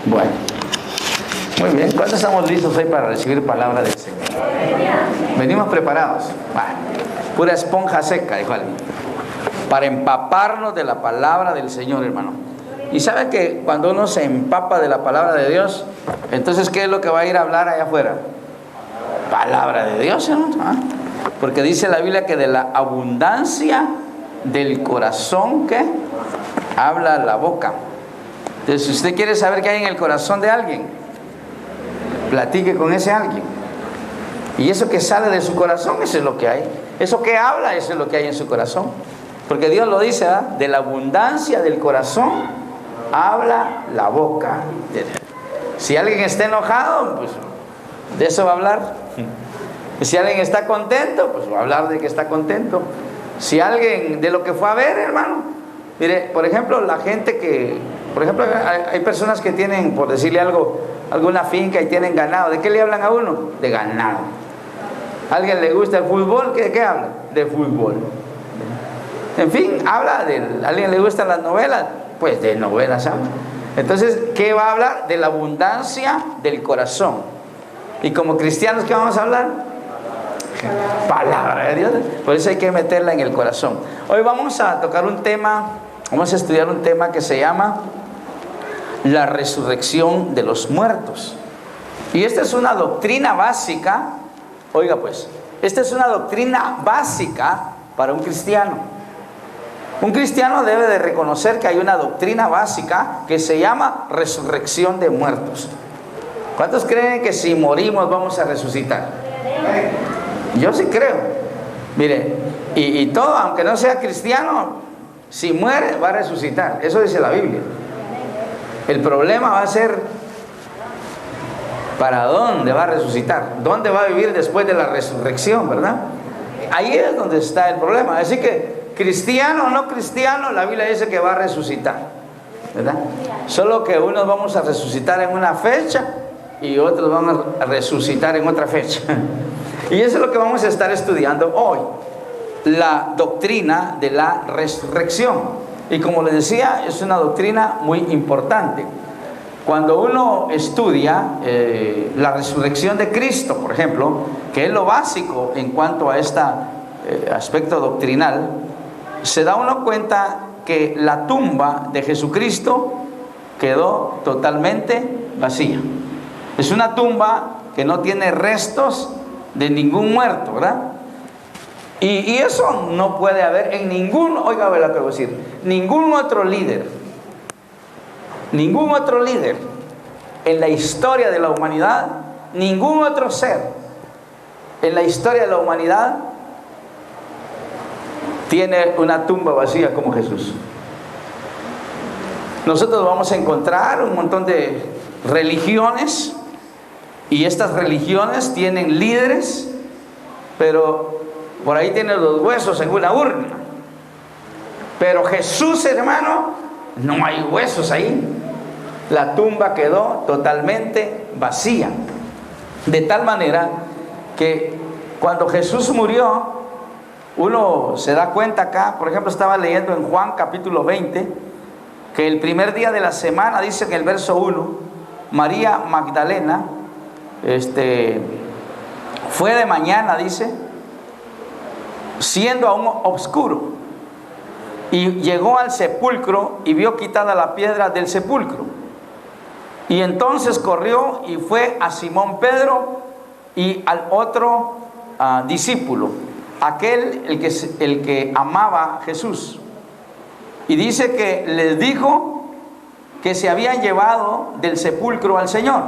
Bueno, muy bien. ¿Cuántos estamos listos hoy para recibir palabra del Señor? Venimos preparados. Bueno, pura esponja seca, dijo alguien, para empaparnos de la palabra del Señor, hermano. Y sabe que cuando uno se empapa de la palabra de Dios, entonces ¿qué es lo que va a ir a hablar allá afuera? Palabra de Dios, hermano. Porque dice la Biblia que de la abundancia del corazón, ¿qué? Habla la boca. Entonces, si usted quiere saber qué hay en el corazón de alguien, platique con ese alguien. Y eso que sale de su corazón, eso es lo que hay. Eso que habla, eso es lo que hay en su corazón. Porque Dios lo dice, ¿verdad? De la abundancia del corazón habla la boca. Si alguien está enojado, pues de eso va a hablar. Si alguien está contento, pues va a hablar de que está contento. Si alguien de lo que fue a ver, hermano. Mire, por ejemplo, la gente que, por ejemplo, hay personas que tienen, por decirle algo, alguna finca y tienen ganado. ¿De qué le hablan a uno? De ganado. ¿A alguien le gusta el fútbol? ¿De qué habla? De fútbol. En fin, habla de, ¿a alguien le gustan las novelas? Pues de novelas habla. Entonces, ¿qué va a hablar? De la abundancia del corazón. Y como cristianos, ¿qué vamos a hablar? Palabra de Dios. Por eso hay que meterla en el corazón. Hoy vamos a tocar un tema, vamos a estudiar un tema que se llama la resurrección de los muertos. Y esta es una doctrina básica. Oiga pues, esta es una doctrina básica para un cristiano. Un cristiano debe de reconocer que hay una doctrina básica que se llama resurrección de muertos. ¿Cuántos creen que si morimos vamos a resucitar? Yo sí creo. Mire, y todo, aunque no sea cristiano, si muere va a resucitar. Eso dice la Biblia. El problema va a ser ¿para dónde va a resucitar? ¿Dónde va a vivir después de la resurrección, verdad? Ahí es donde está el problema. Así que cristiano o no cristiano, la Biblia dice que va a resucitar, ¿verdad? Solo que unos vamos a resucitar en una fecha y otros vamos a resucitar en otra fecha. Y eso es lo que vamos a estar estudiando hoy, la doctrina de la resurrección. Y como les decía, es una doctrina muy importante. Cuando uno estudia la resurrección de Cristo, por ejemplo, que es lo básico en cuanto a este aspecto doctrinal, se da uno cuenta que la tumba de Jesucristo quedó totalmente vacía. Es una tumba que no tiene restos de ningún muerto, ¿verdad? Y eso no puede haber en ningún, oiga lo que voy a decir, ningún otro líder en la historia de la humanidad, ningún otro ser en la historia de la humanidad tiene una tumba vacía como Jesús. Nosotros vamos a encontrar un montón de religiones y estas religiones tienen líderes, pero por ahí tienen los huesos en una urna. Pero Jesús, hermano, no hay huesos ahí. La tumba quedó totalmente vacía. De tal manera que cuando Jesús murió, uno se da cuenta acá, por ejemplo, estaba leyendo en Juan capítulo 20, que el primer día de la semana, dice en el verso 1, María Magdalena, fue de mañana, dice, siendo aún oscuro, y llegó al sepulcro y vio quitada la piedra del sepulcro. Y entonces corrió y fue a Simón Pedro y al otro discípulo, aquel el que amaba a Jesús. Y dice que les dijo que se habían llevado del sepulcro al Señor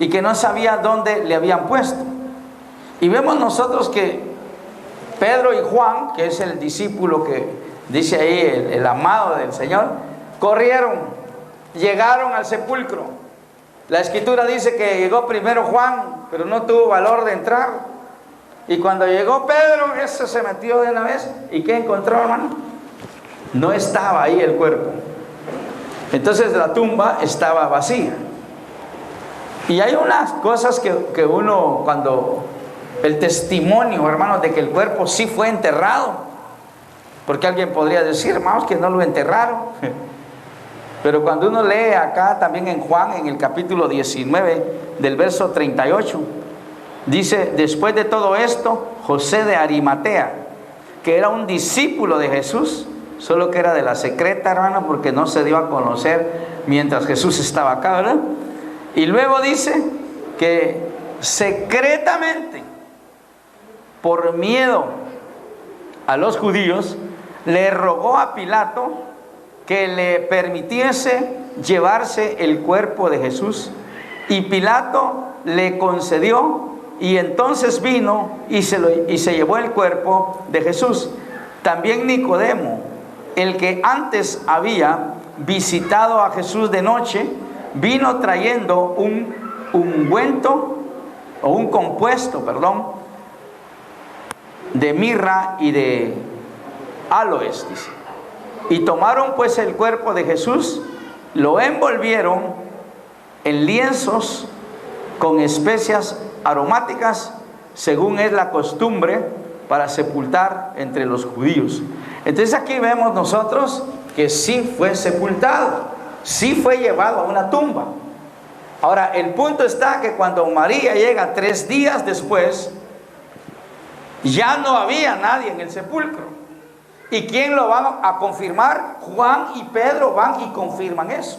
y que no sabía dónde le habían puesto. Y vemos nosotros que Pedro y Juan, que es el discípulo que dice ahí el amado del Señor, corrieron, llegaron al sepulcro. La escritura dice que llegó primero Juan, pero no tuvo valor de entrar. Y cuando llegó Pedro, ese se metió de una vez. ¿Y qué encontró, hermano? No estaba ahí el cuerpo. Entonces la tumba estaba vacía. Y hay unas cosas que uno, cuando el testimonio, hermanos, de que el cuerpo sí fue enterrado, porque alguien podría decir, hermanos, que no lo enterraron. Pero cuando uno lee acá también en Juan, en el capítulo 19, del verso 38, dice: después de todo esto, José de Arimatea, que era un discípulo de Jesús, solo que era de la secreta, hermano, porque no se dio a conocer mientras Jesús estaba acá, ¿verdad? Y luego dice que secretamente, por miedo a los judíos, le rogó a Pilato que le permitiese llevarse el cuerpo de Jesús, y Pilato le concedió, y entonces vino y se llevó el cuerpo de Jesús. También Nicodemo, el que antes había visitado a Jesús de noche, vino trayendo un ungüento, o un compuesto, de mirra y de áloes, dice. Y tomaron pues el cuerpo de Jesús, lo envolvieron en lienzos con especias aromáticas, según es la costumbre para sepultar entre los judíos. Entonces aquí vemos nosotros que sí fue sepultado, sí fue llevado a una tumba. Ahora, el punto está que cuando María llega 3 días después, ya no había nadie en el sepulcro. ¿Y quién lo va a confirmar? Juan y Pedro van y confirman eso.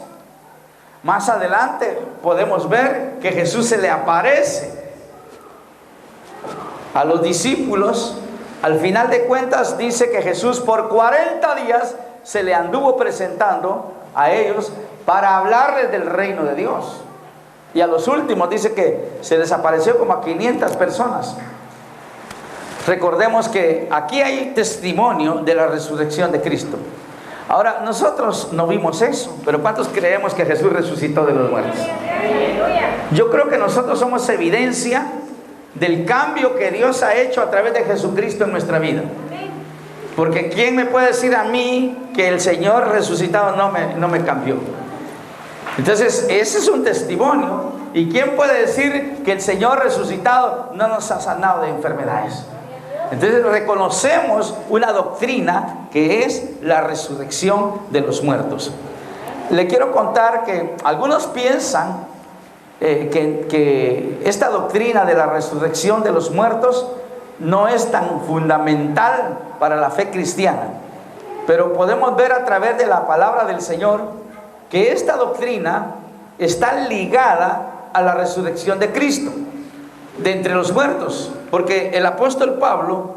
Más adelante podemos ver que Jesús se le aparece a los discípulos. Al final de cuentas dice que Jesús por 40 días se le anduvo presentando a ellos para hablarles del reino de Dios. Y a los últimos dice que se les apareció como a 500 personas. Recordemos que aquí hay testimonio de la resurrección de Cristo. Ahora, nosotros no vimos eso, pero ¿cuántos creemos que Jesús resucitó de los muertos? Yo creo que nosotros somos evidencia del cambio que Dios ha hecho a través de Jesucristo en nuestra vida. Porque ¿quién me puede decir a mí que el Señor resucitado no me cambió? Entonces, ese es un testimonio. ¿Y quién puede decir que el Señor resucitado no nos ha sanado de enfermedades? Entonces reconocemos una doctrina que es la resurrección de los muertos. Le quiero contar que algunos piensan que esta doctrina de la resurrección de los muertos no es tan fundamental para la fe cristiana, pero podemos ver a través de la palabra del Señor que esta doctrina está ligada a la resurrección de Cristo de entre los muertos, porque el apóstol Pablo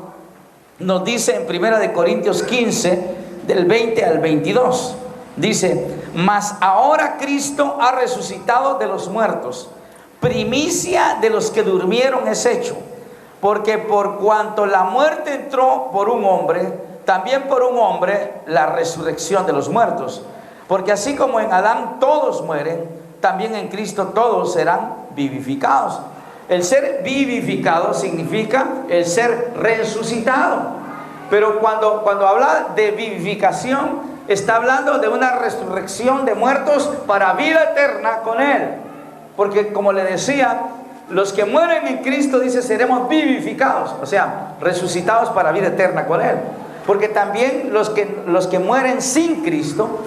nos dice en 1 Corintios 15 del 20 al 22, dice: mas ahora Cristo ha resucitado de los muertos, primicia de los que durmieron es hecho, porque por cuanto la muerte entró por un hombre, también por un hombre la resurrección de los muertos, porque así como en Adán todos mueren, también en Cristo todos serán vivificados. El ser vivificado significa el ser resucitado. Pero cuando habla de vivificación, está hablando de una resurrección de muertos para vida eterna con Él. Porque como le decía, los que mueren en Cristo, dice, seremos vivificados. O sea, resucitados para vida eterna con Él. Porque también los que mueren sin Cristo,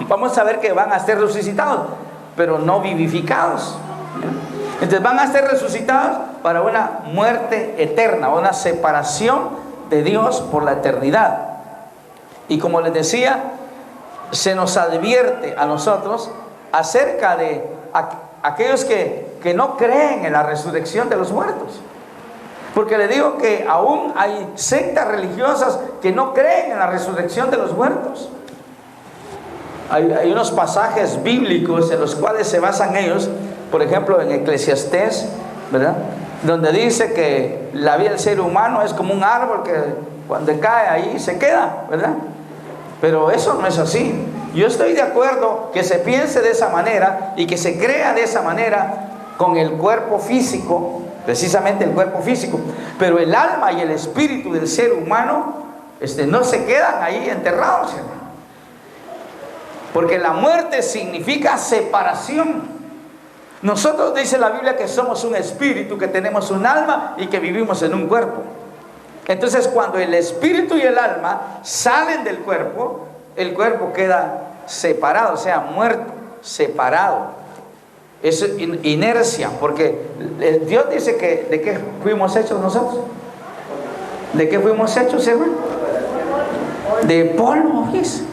vamos a ver que van a ser resucitados, pero no vivificados. Entonces van a ser resucitados para una muerte eterna, una separación de Dios por la eternidad. Y como les decía, se nos advierte a nosotros acerca de aquellos que no creen en la resurrección de los muertos. Porque le digo que aún hay sectas religiosas que no creen en la resurrección de los muertos. Hay unos pasajes bíblicos en los cuales se basan ellos. Por ejemplo, en Eclesiastés, ¿verdad?, donde dice que la vida del ser humano es como un árbol que cuando cae ahí se queda, ¿verdad? Pero eso no es así. Yo estoy de acuerdo que se piense de esa manera y que se crea de esa manera con el cuerpo físico, precisamente el cuerpo físico, pero el alma y el espíritu del ser humano no se quedan ahí enterrados, ¿sí? Porque la muerte significa separación. Nosotros, dice la Biblia, que somos un espíritu, que tenemos un alma y que vivimos en un cuerpo. Entonces, cuando el espíritu y el alma salen del cuerpo, el cuerpo queda separado, o sea, muerto, separado. Es inercia, porque Dios dice que ¿de qué fuimos hechos nosotros? ¿De qué fuimos hechos, hermano? De polvo, ¿ves?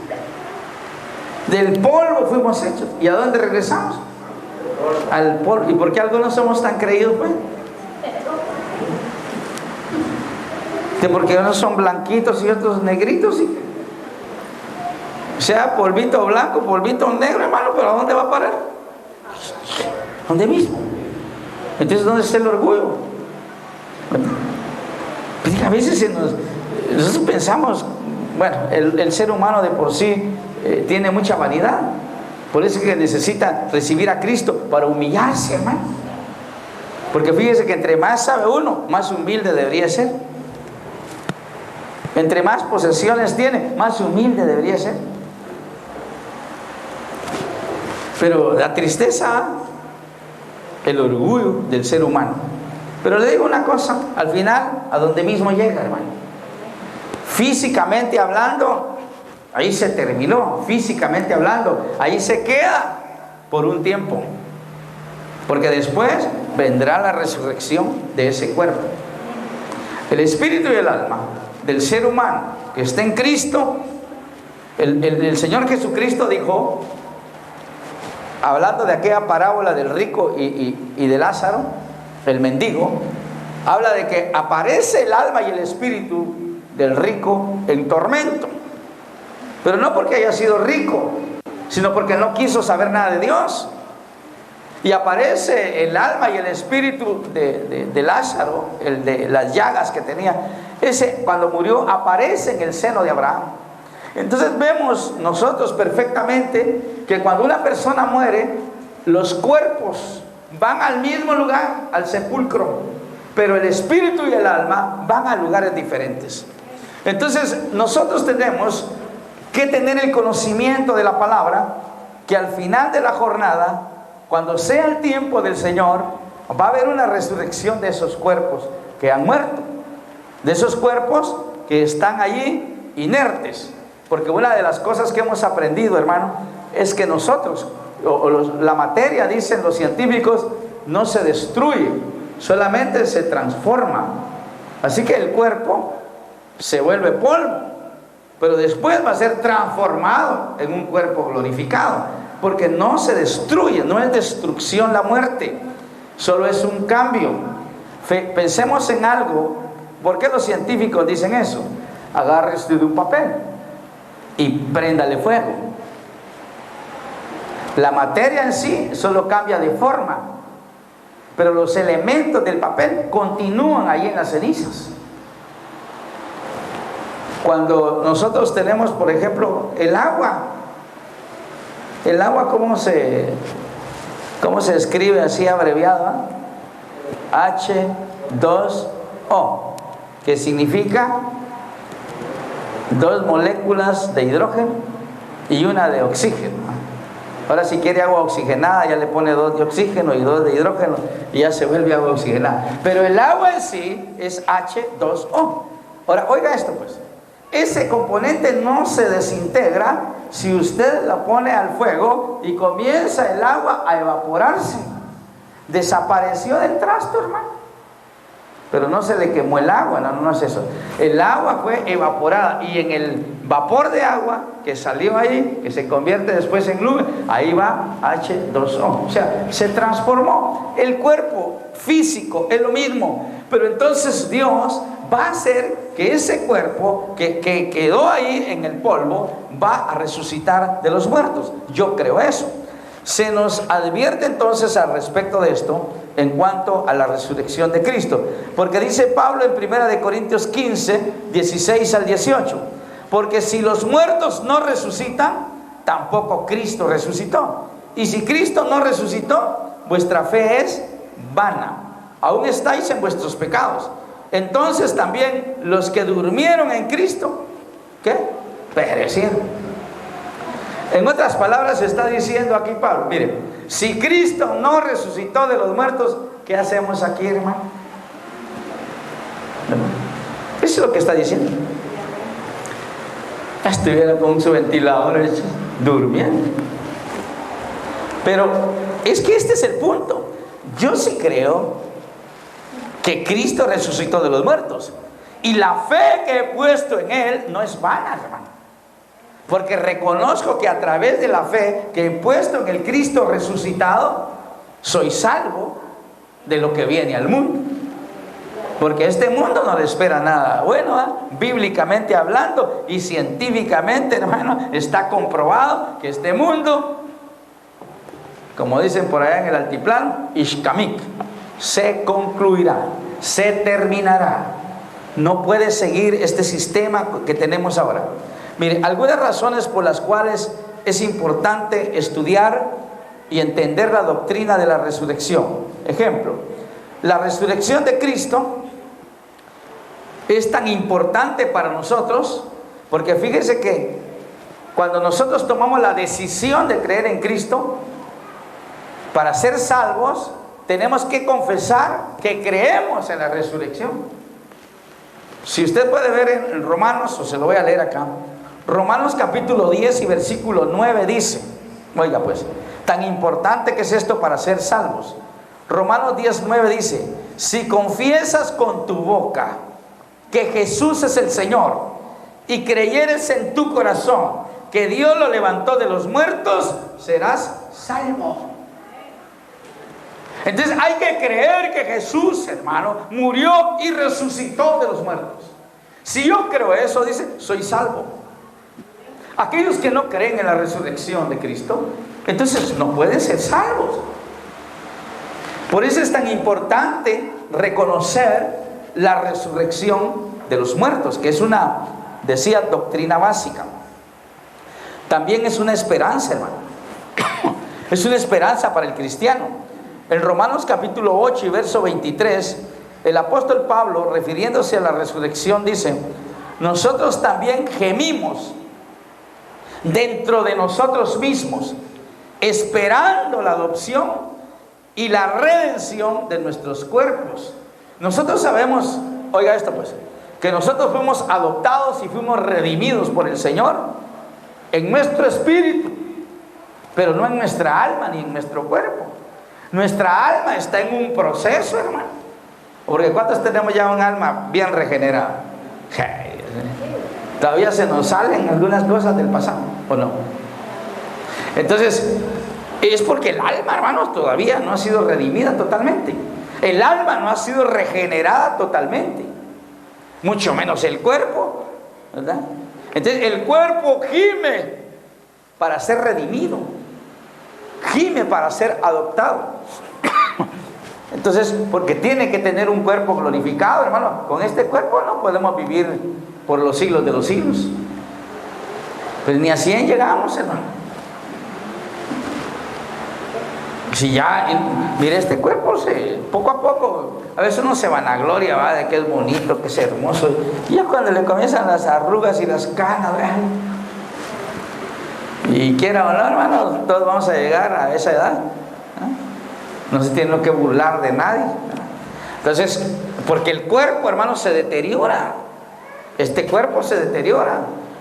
Del polvo fuimos hechos. ¿Y a dónde regresamos? Al polvo. ¿Y por qué algunos somos tan creídos, pues? Que porque unos son blanquitos y otros negritos, ¿sí? O sea, polvito blanco, polvito negro, hermano, pero ¿a dónde va a parar? ¿Dónde mismo? Entonces, ¿dónde está el orgullo? Pues a veces nosotros pensamos, bueno, el ser humano de por sí tiene mucha vanidad. Por eso es que necesita recibir a Cristo para humillarse, hermano. Porque fíjese que entre más sabe uno, más humilde debería ser. Entre más posesiones tiene, más humilde debería ser. Pero la tristeza, el orgullo del ser humano. Pero le digo una cosa, al final, a donde mismo llega, hermano. Físicamente hablando, ahí se terminó. Físicamente hablando, ahí se queda por un tiempo. Porque después vendrá la resurrección de ese cuerpo. El espíritu y el alma del ser humano que está en Cristo, el Señor Jesucristo dijo, hablando de aquella parábola del rico y de Lázaro, el mendigo, habla de que aparece el alma y el espíritu del rico en tormento, pero no porque haya sido rico, sino porque no quiso saber nada de Dios. Y aparece el alma y el espíritu de Lázaro, el de las llagas que tenía, ese cuando murió aparece en el seno de Abraham. Entonces vemos nosotros perfectamente que cuando una persona muere, los cuerpos van al mismo lugar, al sepulcro, pero el espíritu y el alma van a lugares diferentes. Entonces nosotros tenemos que tener el conocimiento de la palabra, que al final de la jornada, cuando sea el tiempo del Señor, va a haber una resurrección de esos cuerpos que han muerto, de esos cuerpos que están allí inertes. Porque una de las cosas que hemos aprendido, hermano, es que nosotros, la materia, dicen los científicos, no se destruye, solamente se transforma. Así que el cuerpo se vuelve polvo, pero después va a ser transformado en un cuerpo glorificado. Porque no se destruye, no es destrucción la muerte, solo es un cambio. Pensemos en algo. ¿Por qué los científicos dicen eso? Agárrese de un papel y préndale fuego. La materia en sí solo cambia de forma, pero los elementos del papel continúan ahí en las cenizas. Cuando nosotros tenemos, por ejemplo, el agua, ¿cómo se escribe así abreviado? H2O, que significa 2 moléculas de hidrógeno y una de oxígeno. Ahora si quiere agua oxigenada, ya le pone 2 de oxígeno y 2 de hidrógeno y ya se vuelve agua oxigenada. Pero el agua en sí es H2O. Ahora, oiga esto pues. Ese componente no se desintegra si usted la pone al fuego y comienza el agua a evaporarse. Desapareció del trasto, hermano. Pero no se le quemó el agua, no es eso. El agua fue evaporada y en el vapor de agua que salió ahí, que se convierte después en nube, ahí va H2O. O sea, se transformó. El cuerpo físico es lo mismo, pero entonces Dios va a hacer que ese cuerpo que quedó ahí en el polvo va a resucitar de los muertos. Yo creo eso. Se nos advierte entonces al respecto de esto en cuanto a la resurrección de Cristo, porque dice Pablo en 1 Corintios 15, 16 al 18, porque si los muertos no resucitan, tampoco Cristo resucitó, y si Cristo no resucitó, vuestra fe es vana, aún estáis en vuestros pecados. Entonces también los que durmieron en Cristo, ¿qué? Perecieron. En otras palabras está diciendo aquí Pablo, mire, si Cristo no resucitó de los muertos, ¿qué hacemos aquí, hermano? Eso es lo que está diciendo. Ya estuviera con su ventilador hecho. Durmiendo. Pero es que este es el punto. Yo sí creo que Cristo resucitó de los muertos. Y la fe que he puesto en Él no es vana, hermano. Porque reconozco que a través de la fe que he puesto en el Cristo resucitado, soy salvo de lo que viene al mundo. Porque este mundo no le espera nada bueno, ¿eh? Bíblicamente hablando y científicamente, hermano, está comprobado que este mundo, como dicen por allá en el altiplano, Ishkamik, se concluirá, se terminará. No puede seguir este sistema que tenemos ahora. Mire, algunas razones por las cuales es importante estudiar y entender la doctrina de la resurrección. Ejemplo, la resurrección de Cristo es tan importante para nosotros porque fíjese que cuando nosotros tomamos la decisión de creer en Cristo, para ser salvos, tenemos que confesar que creemos en la resurrección. Si usted puede ver en Romanos, o se lo voy a leer acá, Romanos capítulo 10 y versículo 9 dice, oiga pues, tan importante que es esto para ser salvos. Romanos 10, 9 dice, si confiesas con tu boca que Jesús es el Señor y creyeres en tu corazón que Dios lo levantó de los muertos, serás salvo. Entonces hay que creer que Jesús, hermano, murió y resucitó de los muertos. Si yo creo eso, dice, soy salvo. Aquellos que no creen en la resurrección de Cristo, entonces no pueden ser salvos. Por eso es tan importante reconocer la resurrección de los muertos, que es una, decía, doctrina básica. También es una esperanza, hermano. Es una esperanza para el cristiano. En Romanos capítulo 8 y verso 23, el apóstol Pablo, refiriéndose a la resurrección, dice, nosotros también gemimos dentro de nosotros mismos, esperando la adopción y la redención de nuestros cuerpos. Nosotros sabemos, oiga esto pues, que nosotros fuimos adoptados y fuimos redimidos por el Señor en nuestro espíritu, pero no en nuestra alma ni en nuestro cuerpo. Nuestra alma está en un proceso, hermano. Porque ¿cuántos tenemos ya un alma bien regenerada? Todavía se nos salen algunas cosas del pasado, ¿o no? Entonces, es porque el alma, hermanos, todavía no ha sido redimida totalmente. El alma no ha sido regenerada totalmente. Mucho menos el cuerpo, ¿verdad? Entonces, el cuerpo gime para ser redimido. Gime para ser adoptado. Entonces, porque tiene que tener un cuerpo glorificado, hermano. Con este cuerpo no podemos vivir por los siglos de los siglos. Pues ni a 100 llegamos, hermano. Si ya, mire, este cuerpo poco a poco, a veces uno se vanagloria, va, de que es bonito, que es hermoso. Y ya cuando le comienzan las arrugas y las canas, vean. Y quiera o no, hermano, todos vamos a llegar a esa edad. No se tiene que burlar de nadie. Entonces, porque el cuerpo, hermano, se deteriora. Este cuerpo se deteriora.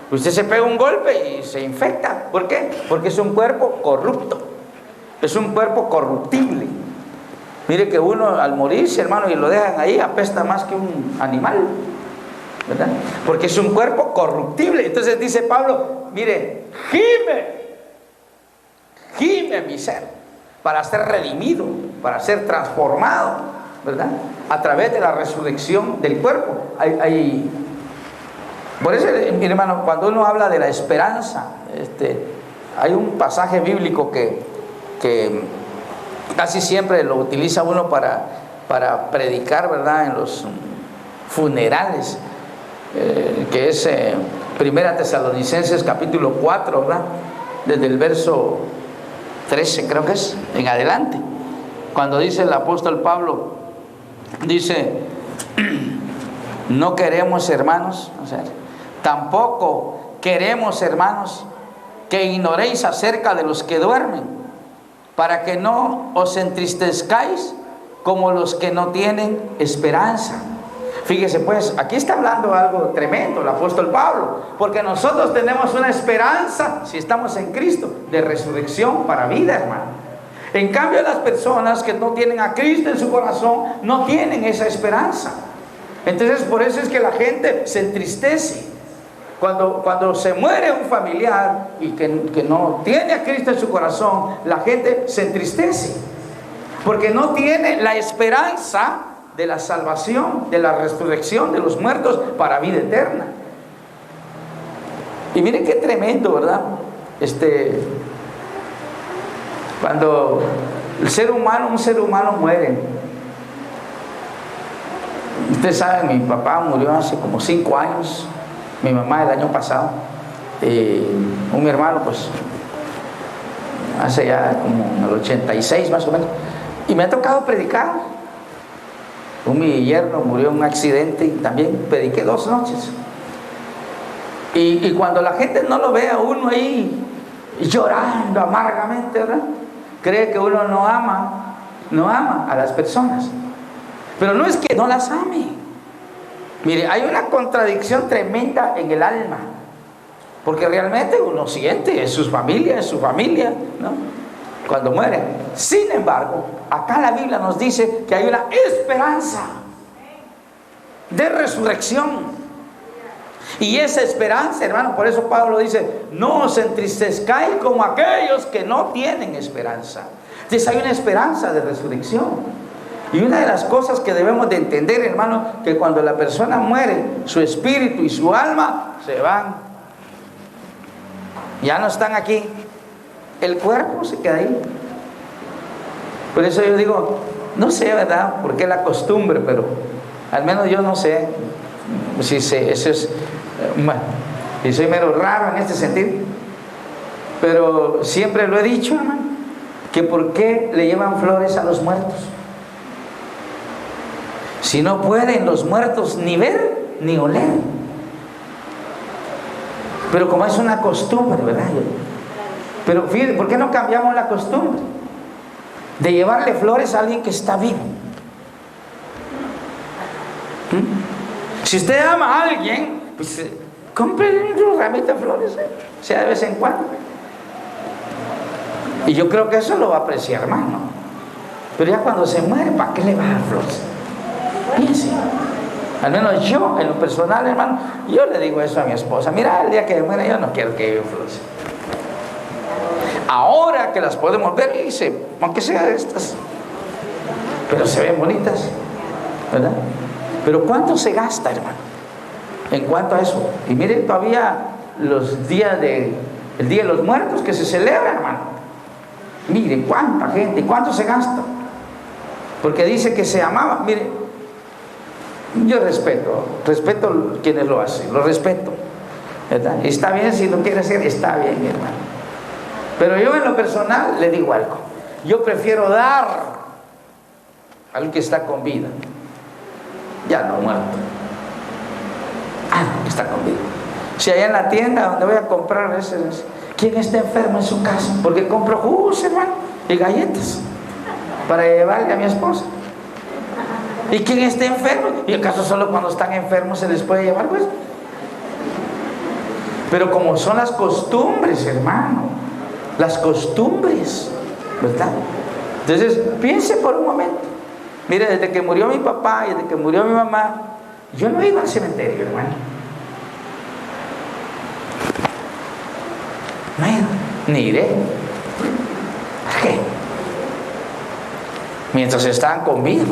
Usted se pega un golpe y se infecta. ¿Por qué? Porque es un cuerpo corrupto. Es un cuerpo corruptible. Mire que uno al morirse, hermano, y lo dejan ahí, apesta más que un animal, ¿verdad? Porque es un cuerpo corruptible. Entonces dice Pablo, mire, gime mi ser, para ser redimido, para ser transformado, ¿verdad? A través de la resurrección del cuerpo. Por eso, mi hermano, cuando uno habla de la esperanza, hay un pasaje bíblico que casi siempre lo utiliza uno para predicar, ¿verdad? En los funerales, que es Primera Tesalonicenses capítulo 4, ¿verdad? Desde el verso 13 creo que es, en adelante, cuando dice el apóstol Pablo, dice, no queremos, hermanos, o sea, tampoco queremos, hermanos, que ignoréis acerca de los que duermen, para que no os entristezcáis como los que no tienen esperanza. Fíjese pues, aquí está hablando algo tremendo el apóstol Pablo, porque nosotros tenemos una esperanza, si estamos en Cristo, de resurrección para vida, hermano. En cambio, las personas que no tienen a Cristo en su corazón, no tienen esa esperanza. Entonces, por eso es que la gente se entristece. Cuando se muere un familiar y que no tiene a Cristo en su corazón, la gente se entristece, porque no tiene la esperanza de la salvación, de la resurrección de los muertos para vida eterna. Y miren qué tremendo, ¿verdad? Cuando un ser humano muere. Ustedes saben, mi papá murió hace como 5 años, mi mamá el año pasado, mi hermano pues hace ya como el 86 más o menos, y me ha tocado predicar. Mi yerno murió en un accidente y también prediqué 2 noches. Y cuando la gente no lo ve a uno ahí llorando amargamente, ¿verdad?, cree que uno no ama a las personas. Pero no es que no las ame. Mire, hay una contradicción tremenda en el alma, porque realmente uno siente en su familia, ¿no?, cuando muere. Sin embargo, acá la Biblia nos dice que hay una esperanza de resurrección. Y esa esperanza, hermano, por eso Pablo dice: no os entristezcáis como aquellos que no tienen esperanza. Entonces hay una esperanza de resurrección. Y una de las cosas que debemos de entender, hermano, que cuando la persona muere, su espíritu y su alma se van. Ya no están aquí. El cuerpo se queda ahí. Por eso yo digo, no sé, ¿verdad?, por qué la costumbre, pero al menos yo no sé si eso es, bueno, y soy mero raro en este sentido, pero siempre lo he dicho, hermano, que por qué le llevan flores a los muertos, si no pueden los muertos ni ver ni oler. Pero como es una costumbre, ¿verdad? Pero fíjense, ¿por qué no cambiamos la costumbre de llevarle flores a alguien que está vivo? Si usted ama a alguien, pues compre un ramito de flores, sea de vez en cuando. Y yo creo que eso lo va a apreciar, hermano. Pero ya cuando se muere, ¿para qué le va a dar flores? Piense. Al menos yo, en lo personal, hermano, yo le digo eso a mi esposa: mira, el día que me muera yo no quiero que lleve flores. Ahora que las podemos ver, dice, aunque sea estas, pero se ven bonitas, ¿verdad? Pero ¿cuánto se gasta, hermano, en cuanto a eso? Y miren todavía el Día de los Muertos que se celebra, hermano. Miren cuánta gente y cuánto se gasta, porque dice que se amaba. Miren, yo respeto quienes lo hacen, lo respeto, ¿verdad? Y está bien, si lo quiere hacer, está bien, hermano. Pero yo en lo personal le digo algo: yo prefiero dar al que está con vida, ya no muerto, que está con vida. Si allá en la tienda donde voy a comprar ¿quién está enfermo en su casa? Porque compro jugos, hermano, y galletas para llevarle a mi esposa. ¿Y quién está enfermo? Y acaso solo cuando están enfermos se les puede llevar, pues. Pero como son las costumbres, hermano, las costumbres, ¿verdad? Entonces piense por un momento. Mire, desde que murió mi papá y desde que murió mi mamá, yo no iba al cementerio, hermano. No he ido, ni iré. ¿Por qué? Mientras estaban conmigo,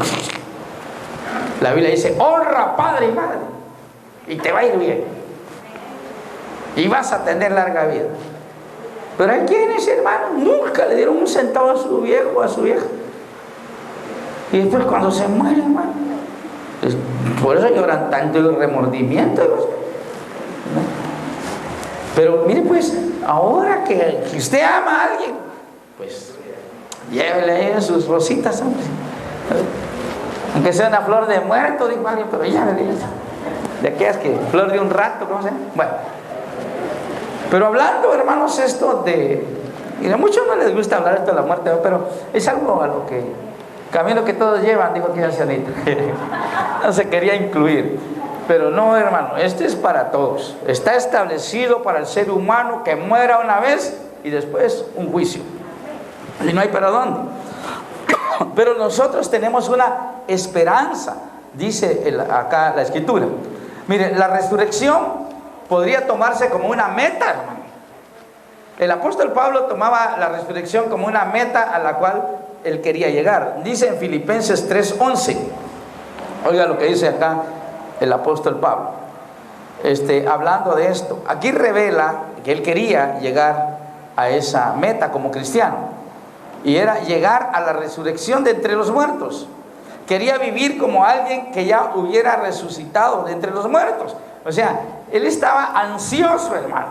la Biblia dice: honra padre y madre, y te va a ir bien, y vas a tener larga vida. Pero hay quienes, hermano, nunca le dieron un centavo a su viejo o a su vieja, y después cuando se muere, hermano, por eso lloran tanto el remordimiento, ¿no? Pero mire pues, ahora que usted ama a alguien, pues llévele ahí sus rositas, hombre. Aunque sea una flor de muerto, dijo alguien, pero llévele eso. ¿De aquellas que flor de un rato, cómo se llama? Bueno, pero hablando, hermanos, esto de... Y a muchos no les gusta hablar esto de la muerte, pero es algo a lo que Camino que todos llevan, dijo aquella ancianita. No se quería incluir. Pero no, hermano, este es para todos. Está establecido para el ser humano que muera una vez y después un juicio. Y no hay para dónde. Pero nosotros tenemos una esperanza, dice acá la Escritura. Mire, la resurrección podría tomarse como una meta, hermano. El apóstol Pablo tomaba la resurrección como una meta a la cual él quería llegar. Dice en Filipenses 3:11. Oiga lo que dice acá el apóstol Pablo. Hablando de esto, aquí revela que él quería llegar a esa meta como cristiano. Y era llegar a la resurrección de entre los muertos. Quería vivir como alguien que ya hubiera resucitado de entre los muertos. O sea, él estaba ansioso, hermano,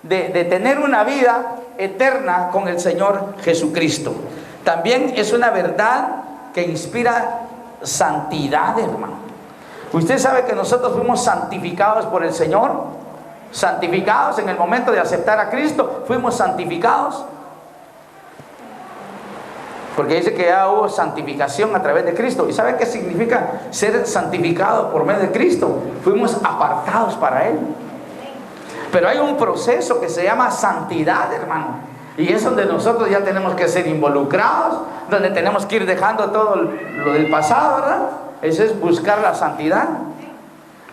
de tener una vida eterna con el Señor Jesucristo. También es una verdad que inspira santidad, hermano. Usted sabe que nosotros fuimos santificados por el Señor. Santificados en el momento de aceptar a Cristo. Fuimos santificados. Porque dice que ya hubo santificación a través de Cristo. ¿Y sabe qué significa ser santificado por medio de Cristo? Fuimos apartados para Él. Pero hay un proceso que se llama santidad, hermano. Y es donde nosotros ya tenemos que ser involucrados, donde tenemos que ir dejando todo lo del pasado, ¿verdad? Eso es buscar la santidad.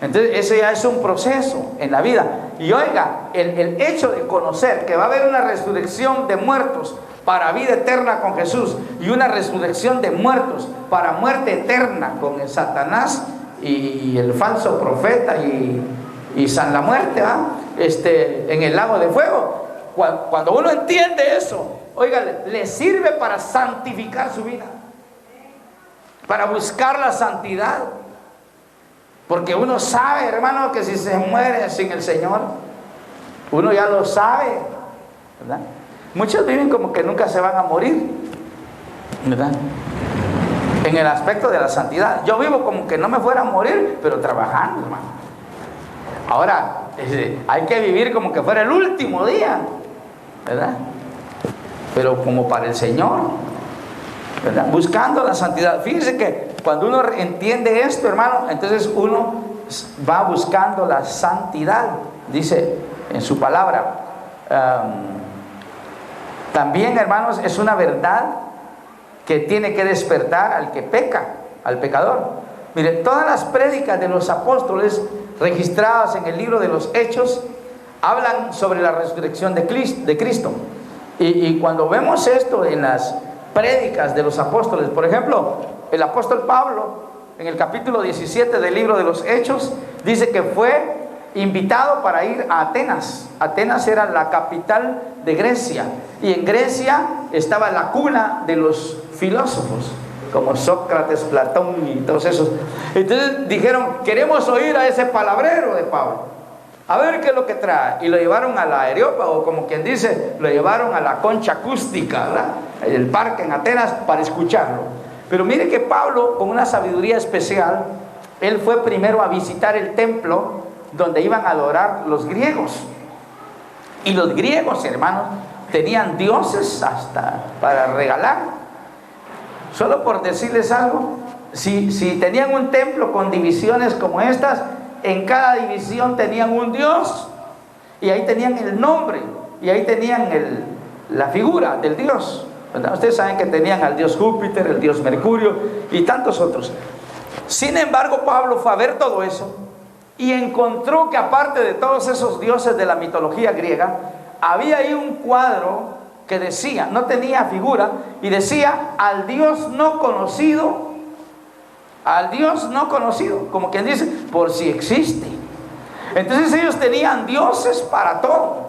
Entonces ese ya es un proceso en la vida. Y oiga, el hecho de conocer que va a haber una resurrección de muertos para vida eterna con Jesús y una resurrección de muertos para muerte eterna con el Satanás y el falso profeta y San la muerte, en el lago de fuego. Cuando uno entiende eso, oiga, le sirve para santificar su vida, para buscar la santidad. Porque uno sabe, hermano, que si se muere sin el Señor, uno ya lo sabe, ¿verdad? Muchos viven como que nunca se van a morir, ¿verdad? En el aspecto de la santidad. Yo vivo como que no me fuera a morir, pero trabajando, hermano. Ahora, hay que vivir como que fuera el último día, ¿verdad? Pero como para el Señor, ¿verdad? Buscando la santidad. Fíjense que cuando uno entiende esto, hermano, entonces uno va buscando la santidad. Dice en su palabra. También, hermanos, es una verdad que tiene que despertar al que peca, al pecador. Miren, todas las prédicas de los apóstoles registradas en el libro de los Hechos hablan sobre la resurrección de Cristo. Y cuando vemos esto en las prédicas de los apóstoles, por ejemplo, el apóstol Pablo, en el capítulo 17 del libro de los Hechos, dice que fue invitado para ir a Atenas. Atenas era la capital de Grecia, y en Grecia estaba la cuna de los filósofos, como Sócrates, Platón y todos esos. Entonces dijeron: queremos oír a ese palabrero de Pablo, a ver qué es lo que trae. Y lo llevaron al Areópago, como quien dice, lo llevaron a la concha acústica, ¿verdad?, el parque en Atenas, para escucharlo. Pero mire que Pablo, con una sabiduría especial, él fue primero a visitar el templo donde iban a adorar los griegos. Y los griegos, hermanos, tenían dioses hasta para regalar. Solo por decirles algo, si tenían un templo con divisiones como estas, en cada división tenían un dios, y ahí tenían el nombre, y ahí tenían la figura del dios, ¿verdad? Ustedes saben que tenían al dios Júpiter, el dios Mercurio y tantos otros. Sin embargo, Pablo fue a ver todo eso y encontró que, aparte de todos esos dioses de la mitología griega, había ahí un cuadro que decía, no tenía figura, y decía: al Dios no conocido, al Dios no conocido, como quien dice, por si existe. Entonces ellos tenían dioses para todo.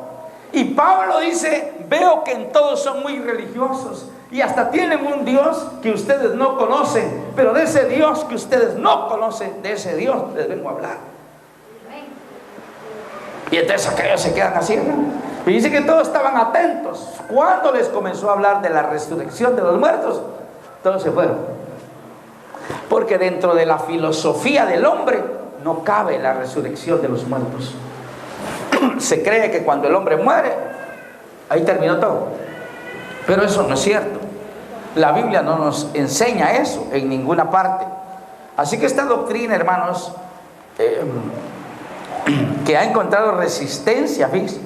Y Pablo dice: veo que en todos son muy religiosos, y hasta tienen un Dios que ustedes no conocen, pero de ese Dios que ustedes no conocen, de ese Dios les vengo a hablar. Y entonces aquellos se quedan así, ¿no? Y dice que todos estaban atentos. Cuando les comenzó a hablar de la resurrección de los muertos, todos se fueron. Porque dentro de la filosofía del hombre no cabe la resurrección de los muertos. Se cree que cuando el hombre muere, ahí terminó todo. Pero eso no es cierto. La Biblia no nos enseña eso en ninguna parte. Así que esta doctrina, hermanos, que ha encontrado resistencia, fíjense,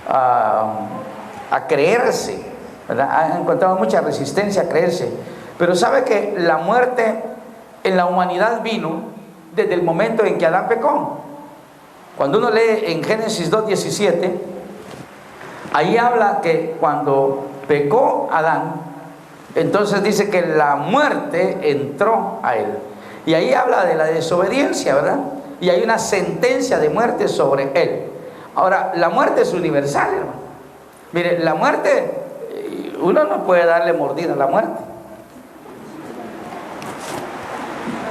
a creerse, ¿verdad? Ha encontrado mucha resistencia a creerse. Pero sabe que la muerte en la humanidad vino desde el momento en que Adán pecó. Cuando uno lee en Génesis 2:17, ahí habla que cuando pecó Adán, entonces dice que la muerte entró a él. Y ahí habla de la desobediencia, ¿verdad? Y hay una sentencia de muerte sobre él. Ahora, la muerte es universal, hermano. Mire, la muerte, uno no puede darle mordida a la muerte.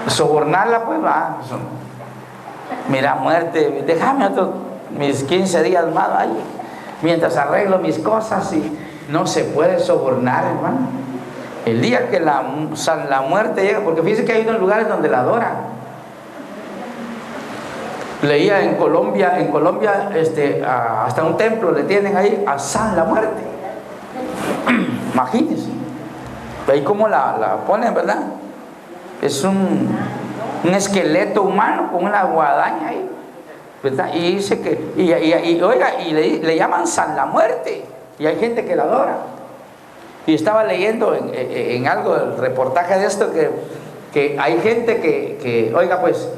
Sobornarla, pues va. Mira, muerte, déjame mis 15 días más ahí, mientras arreglo mis cosas. Y no se puede sobornar, hermano. El día que la muerte llega, porque fíjense que hay unos lugares donde la adoran. Leía en Colombia, hasta un templo le tienen ahí a San la Muerte. Imagínense. Ahí como la ponen, ¿verdad? Es un esqueleto humano con una guadaña ahí, ¿verdad? Y dice que, le llaman San la Muerte. Y hay gente que la adora. Y estaba leyendo en algo el reportaje de esto que hay gente que pues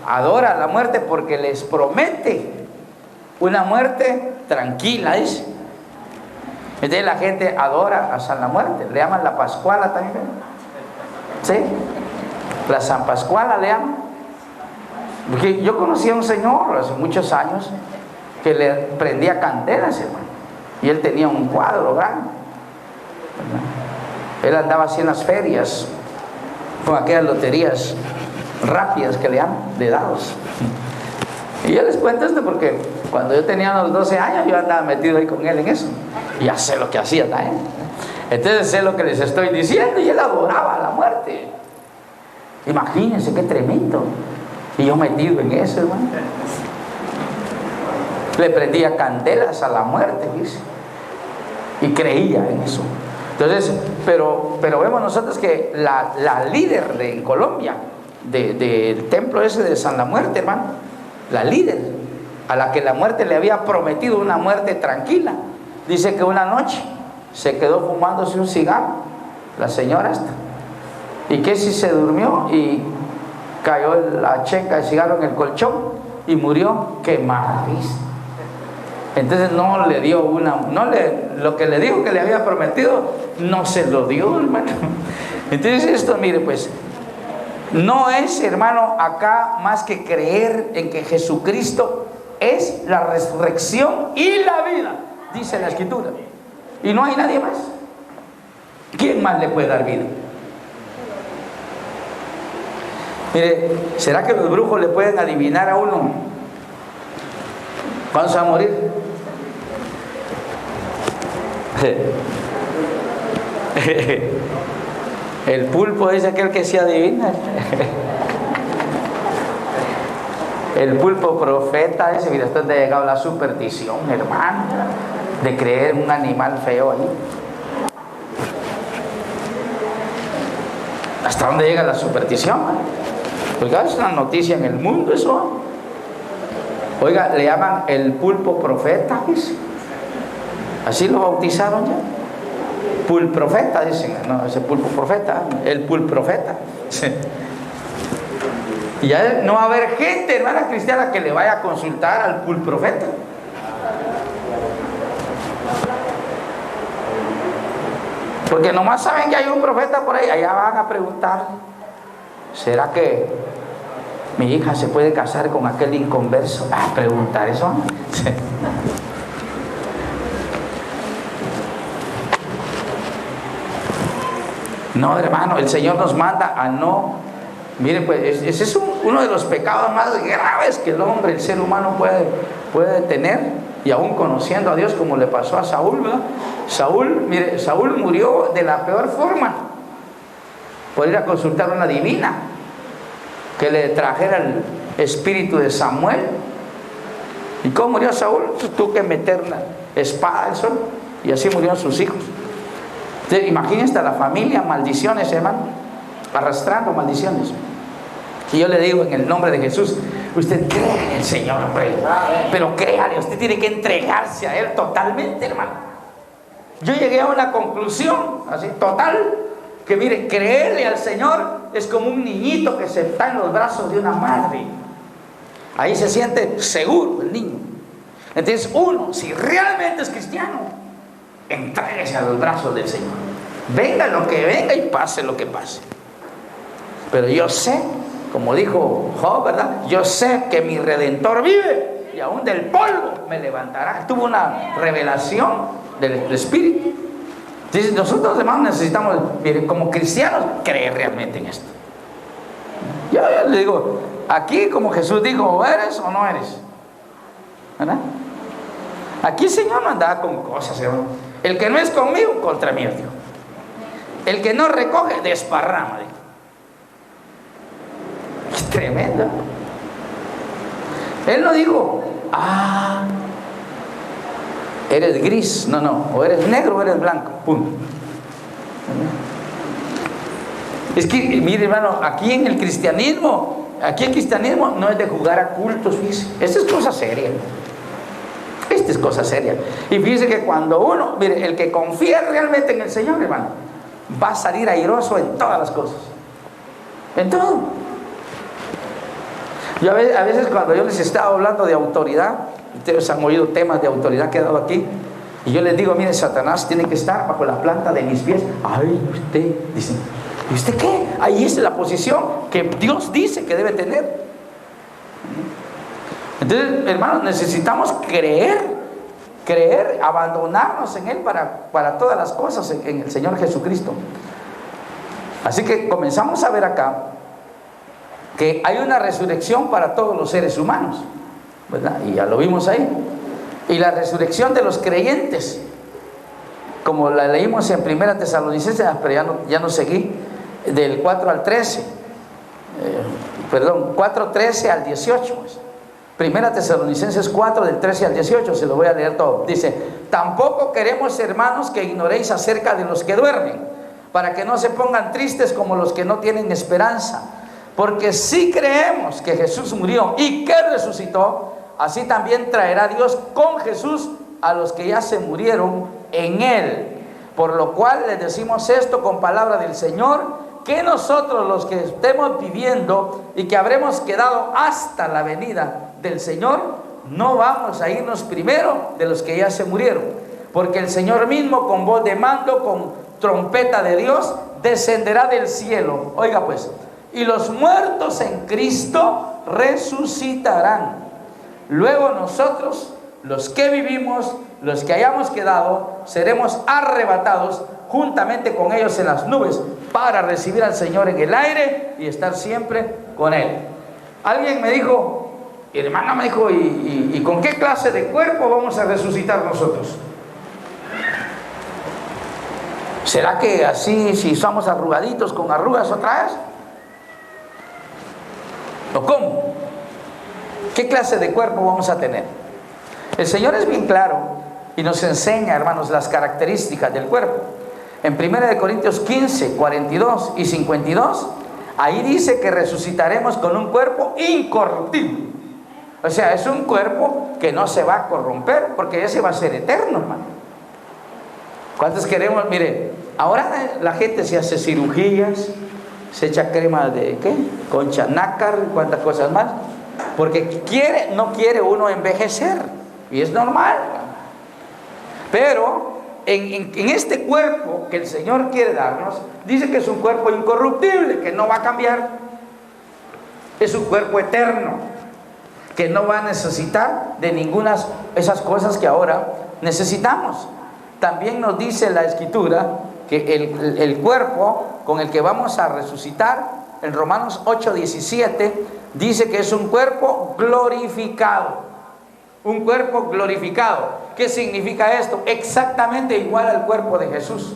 adora a la muerte porque les promete una muerte tranquila, dice. Entonces la gente adora a San la Muerte, le llaman la Pascuala también, ¿sí? La San Pascuala le llaman. Porque yo conocí a un señor hace muchos años que le prendía candelas, hermano, y él tenía un cuadro grande. Él andaba así en las ferias con aquellas loterías rápidas que le llaman, de dados. Y yo les cuento esto porque cuando yo tenía unos 12 años yo andaba metido ahí con él en eso. Y ya sé lo que hacía también. Entonces sé lo que les estoy diciendo. Y él adoraba a la muerte. Imagínense qué tremendo. Y yo metido en eso, hermano. Le prendía candelas a la muerte, dice. Y creía en eso. Entonces, pero vemos nosotros que la líder en Colombia del templo ese de San la Muerte, hermano, la líder a la que la muerte le había prometido una muerte tranquila, dice que una noche se quedó fumándose un cigarro, la señora esta, y que si se durmió y cayó la checa de cigarro en el colchón y murió quemada, ¿viste? Entonces no le dio lo que le dijo que le había prometido, no se lo dio, hermano. Entonces esto, mire, pues, no es, hermano, acá más que creer en que Jesucristo es la resurrección y la vida, dice la Escritura. Y no hay nadie más. ¿Quién más le puede dar vida? Mire, ¿será que los brujos le pueden adivinar a uno cuándo se va a morir? El pulpo es aquel que se adivina. El pulpo profeta ese, mira, hasta donde ha llegado la superstición, hermano, de creer en un animal feo ahí. ¿Hasta dónde llega la superstición? Oiga, es una noticia en el mundo eso. Oiga, le llaman el pulpo profeta, dice. Así lo bautizaron ya. Pulprofeta, dicen. No, ese pulpo profeta, el pulprofeta. Sí. Y ya no va a haber gente, hermana cristiana, que le vaya a consultar al pulprofeta. Porque nomás saben que hay un profeta por ahí, allá van a preguntar, ¿será que mi hija se puede casar con aquel inconverso? A preguntar eso. Sí. No, hermano, el Señor nos manda a no. Mire, pues ese es uno de los pecados más graves que el ser humano puede tener. Y aún conociendo a Dios, como le pasó a Saúl, ¿verdad? Saúl murió de la peor forma. Por ir a consultar a una divina que le trajera el espíritu de Samuel. ¿Y cómo murió Saúl? Tuvo que meter una espada al sol, y así murieron sus hijos. Imagínense a la familia, maldiciones, hermano, arrastrando maldiciones. Y yo le digo en el nombre de Jesús, usted cree en el Señor, hombre, pero créale, usted tiene que entregarse a Él totalmente, hermano. Yo llegué a una conclusión así total, que mire, creerle al Señor es como un niñito que se está en los brazos de una madre. Ahí se siente seguro el niño. Entonces uno, si realmente es cristiano, entréguese a los brazos del Señor. Venga lo que venga y pase lo que pase. Pero yo sé, como dijo Job, ¿verdad? Yo sé que mi Redentor vive y aún del polvo me levantará. Tuvo una revelación del Espíritu. Entonces nosotros hermanos necesitamos, miren, como cristianos, creer realmente en esto. Yo le digo, aquí como Jesús dijo, o eres o no eres, ¿verdad? Aquí el Señor no andaba con cosas, hermano. El que no es conmigo, contra mí, Dios. El que no recoge, desparrama. Es tremendo. Él no dijo, eres gris, no, o eres negro o eres blanco, punto. Es que, mire hermano, aquí el cristianismo no es de jugar a cultos, fíjese. Esta es cosa seria. Esta es cosa seria. Y fíjese que cuando uno, mire, el que confía realmente en el Señor, hermano, va a salir airoso en todas las cosas. En todo. Yo a veces cuando yo les estaba hablando de autoridad, ustedes han oído temas de autoridad que he dado aquí, y yo les digo, mire, Satanás tiene que estar bajo la planta de mis pies. Ay, usted, dice, ¿y usted qué? Ahí es la posición que Dios dice que debe tener. Entonces, hermanos, necesitamos creer, abandonarnos en Él para todas las cosas en el Señor Jesucristo. Así que comenzamos a ver acá que hay una resurrección para todos los seres humanos, ¿verdad? Y ya lo vimos ahí. Y la resurrección de los creyentes, como la leímos en 1 Tesalonicenses, pero ya no seguí, del 4 al 13, 4:13 al 18. Pues. 1 Tesalonicenses 4, del 13 al 18, se lo voy a leer todo. Dice, tampoco queremos, hermanos, que ignoréis acerca de los que duermen, para que no se pongan tristes como los que no tienen esperanza. Porque si creemos que Jesús murió y que resucitó, así también traerá Dios con Jesús a los que ya se murieron en Él. Por lo cual les decimos esto con palabra del Señor, que nosotros los que estemos viviendo y que habremos quedado hasta la venida del Señor, no vamos a irnos primero de los que ya se murieron. Porque el Señor mismo, con voz de mando, con trompeta de Dios, descenderá del cielo. Oiga pues, y los muertos en Cristo resucitarán. Luego nosotros, los que vivimos, los que hayamos quedado, seremos arrebatados juntamente con ellos en las nubes para recibir al Señor en el aire y estar siempre con Él. Alguien me dijo, mi hermana me dijo, ¿y con qué clase de cuerpo vamos a resucitar nosotros? ¿Será que así, si somos arrugaditos con arrugas otra vez? ¿O cómo? ¿Qué clase de cuerpo vamos a tener? El Señor es bien claro y nos enseña, hermanos, las características del cuerpo. En 1 Corintios 15, 42 y 52, ahí dice que resucitaremos con un cuerpo incorruptible. O sea, es un cuerpo que no se va a corromper, porque ese va a ser eterno, hermano. ¿Cuántos queremos? Mire, ahora la gente se hace cirugías, se echa crema de ¿qué? Concha nácar, cuántas cosas más, porque no quiere uno envejecer, y es normal. Pero en este cuerpo que el Señor quiere darnos, dice que es un cuerpo incorruptible, que no va a cambiar, es un cuerpo eterno, que no va a necesitar de ninguna de esas cosas que ahora necesitamos. También nos dice la Escritura que el cuerpo con el que vamos a resucitar, en Romanos 8:17, dice que es un cuerpo glorificado. Un cuerpo glorificado. ¿Qué significa esto? Exactamente igual al cuerpo de Jesús.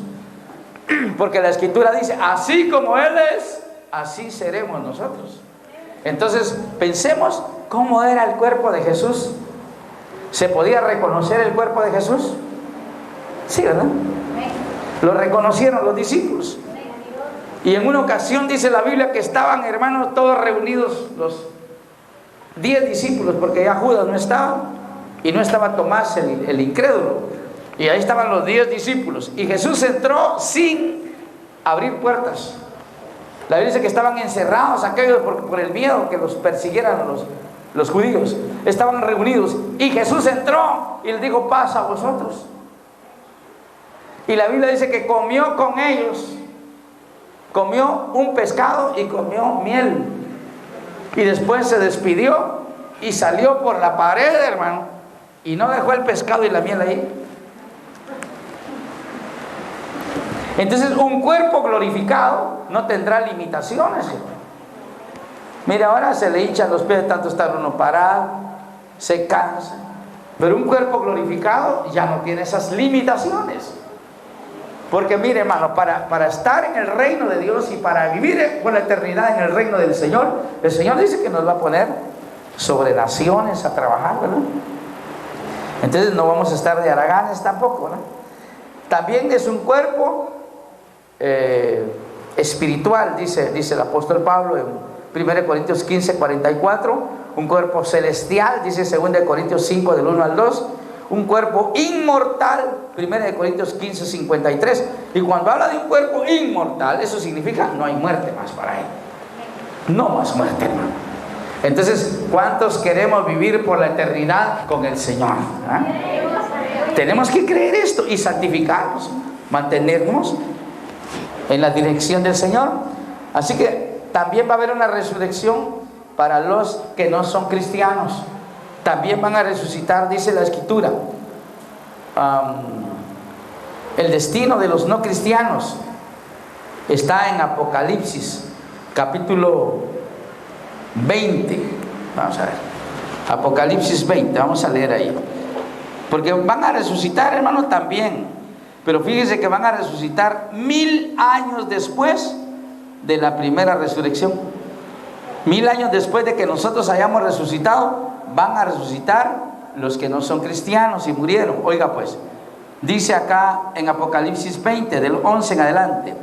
Porque la Escritura dice, así como Él es, así seremos nosotros. Entonces, pensemos cómo era el cuerpo de Jesús. ¿Se podía reconocer el cuerpo de Jesús? Sí, ¿verdad? Lo reconocieron los discípulos. Y en una ocasión dice la Biblia que estaban, hermanos, todos reunidos los 10 discípulos, porque ya Judas no estaba, y no estaba Tomás el incrédulo, y ahí estaban los 10 discípulos, y Jesús entró sin abrir puertas. La Biblia dice que estaban encerrados aquellos por el miedo que los persiguieran los judíos. Estaban reunidos, y Jesús entró y les dijo: paz a vosotros. Y la Biblia dice que comió con ellos, comió un pescado y comió miel, y después se despidió y salió por la pared, hermano, y no dejó el pescado y la miel ahí. Entonces, un cuerpo glorificado no tendrá limitaciones, hermano. Mira, ahora se le hinchan los pies de tanto estar uno parado, se cansa, pero un cuerpo glorificado ya no tiene esas limitaciones. Porque mire, hermano, para estar en el reino de Dios y para vivir por la eternidad en el reino del Señor, el Señor dice que nos va a poner sobre naciones a trabajar, ¿verdad? Entonces no vamos a estar de haraganes tampoco, ¿no? También es un cuerpo espiritual, dice el apóstol Pablo en 1 Corintios 15, 44, un cuerpo celestial, dice 2 Corintios 5, del 1 al 2, un cuerpo inmortal, 1 Corintios 15, 53. Y cuando habla de un cuerpo inmortal, eso significa no hay muerte más para él. No más muerte, hermano. Entonces, ¿cuántos queremos vivir por la eternidad con el Señor? Tenemos que creer esto y santificarnos, mantenernos en la dirección del Señor. Así que también va a haber una resurrección para los que no son cristianos. También van a resucitar, dice la Escritura. El destino de los no cristianos está en Apocalipsis, capítulo 20. Vamos a ver. Apocalipsis 20, vamos a leer ahí. Porque van a resucitar, hermano, también. Pero fíjense que van a resucitar 1000 años después de la primera resurrección. 1000 años después de que nosotros hayamos resucitado, van a resucitar los que no son cristianos y murieron. Oiga pues, dice acá en Apocalipsis 20, del 11 en adelante: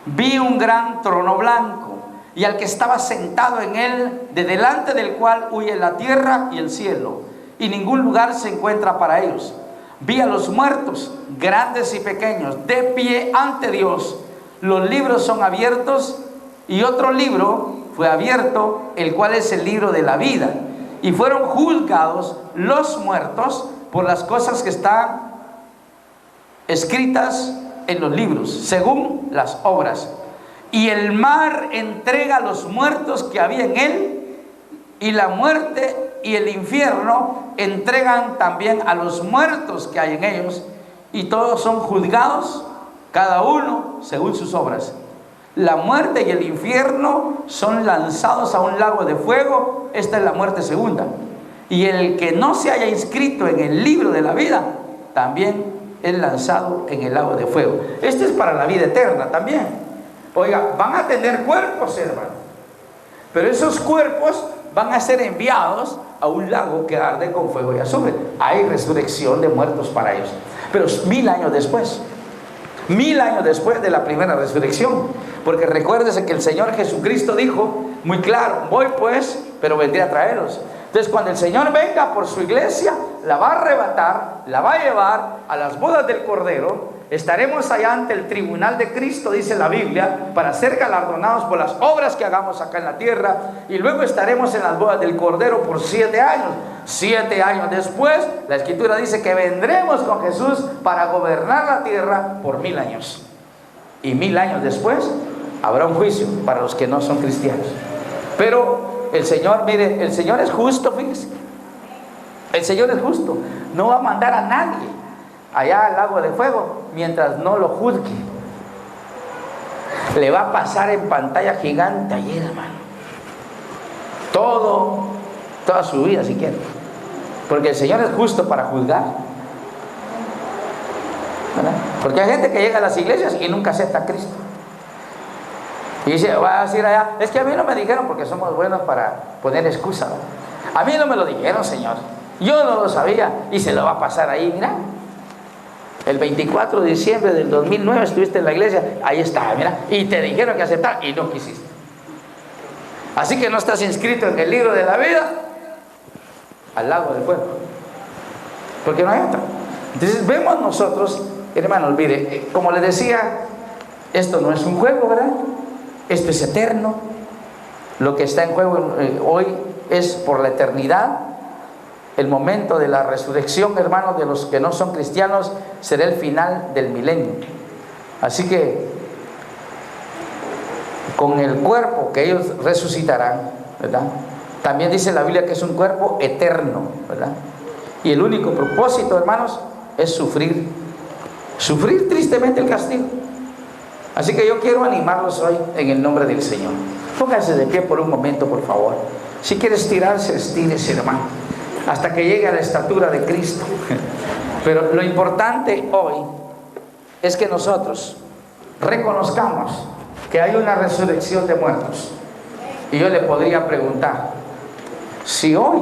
vi un gran trono blanco y al que estaba sentado en él, de delante del cual huye la tierra y el cielo, y ningún lugar se encuentra para ellos. Vi a los muertos, grandes y pequeños, de pie ante Dios. Los libros son abiertos, y otro libro fue abierto, el cual es el libro de la vida. Y fueron juzgados los muertos por las cosas que están escritas en los libros, según las obras. Y el mar entrega a los muertos que había en él, y la muerte y el infierno entregan también a los muertos que hay en ellos, y todos son juzgados, cada uno según sus obras. La muerte y el infierno son lanzados a un lago de fuego. Esta es la muerte segunda. Y el que no se haya inscrito en el libro de la vida también es lanzado en el lago de fuego. Este es para la vida eterna también. Oiga, van a tener cuerpos, hermano, pero esos cuerpos van a ser enviados a un lago que arde con fuego y azufre. Hay resurrección de muertos para ellos, pero 1000 años después. 1000 años después de la primera resurrección. Porque recuérdese que el Señor Jesucristo dijo muy claro: voy pues, pero vendré a traeros. Entonces, cuando el Señor venga por su iglesia, la va a arrebatar, la va a llevar a las bodas del Cordero. Estaremos allá ante el tribunal de Cristo, dice la Biblia, para ser galardonados por las obras que hagamos acá en la tierra. Y luego estaremos en las bodas del Cordero por 7 años. 7 años después, la Escritura dice que vendremos con Jesús para gobernar la tierra por 1000 años. Y 1000 años después habrá un juicio para los que no son cristianos. Pero el Señor, mire, el Señor es justo, fíjese. El Señor es justo. No va a mandar a nadie allá al lago de fuego mientras no lo juzgue. Le va a pasar en pantalla gigante ayer, hermano, toda su vida, si quiere. Porque el Señor es justo para juzgar, ¿verdad? Porque hay gente que llega a las iglesias y nunca acepta a Cristo. Y dice, va a decir allá: es que a mí no me dijeron, porque somos buenos para poner excusa, ¿verdad? A mí no me lo dijeron, Señor, yo no lo sabía, y se lo va a pasar ahí, mira. El 24 de diciembre del 2009 estuviste en la iglesia, ahí estaba, mira, y te dijeron que aceptar y no quisiste. Así que no estás inscrito en el libro de la vida al lago del fuego, porque no hay otra. Entonces vemos nosotros, hermanos, mire, como les decía, esto no es un juego, ¿verdad? Esto es eterno. Lo que está en juego hoy es por la eternidad. El momento de la resurrección, hermanos, de los que no son cristianos, será el final del milenio. Así que con el cuerpo que ellos resucitarán, ¿verdad? También dice la Biblia que es un cuerpo eterno, ¿verdad? Y el único propósito, hermanos, es sufrir tristemente el castigo. Así que yo quiero animarlos hoy en el nombre del Señor. Pónganse de pie por un momento, por favor. Si quiere estirarse, estírese, hermano, hasta que llegue a la estatura de Cristo. Pero lo importante hoy es que nosotros reconozcamos que hay una resurrección de muertos. Y yo le podría preguntar, si hoy,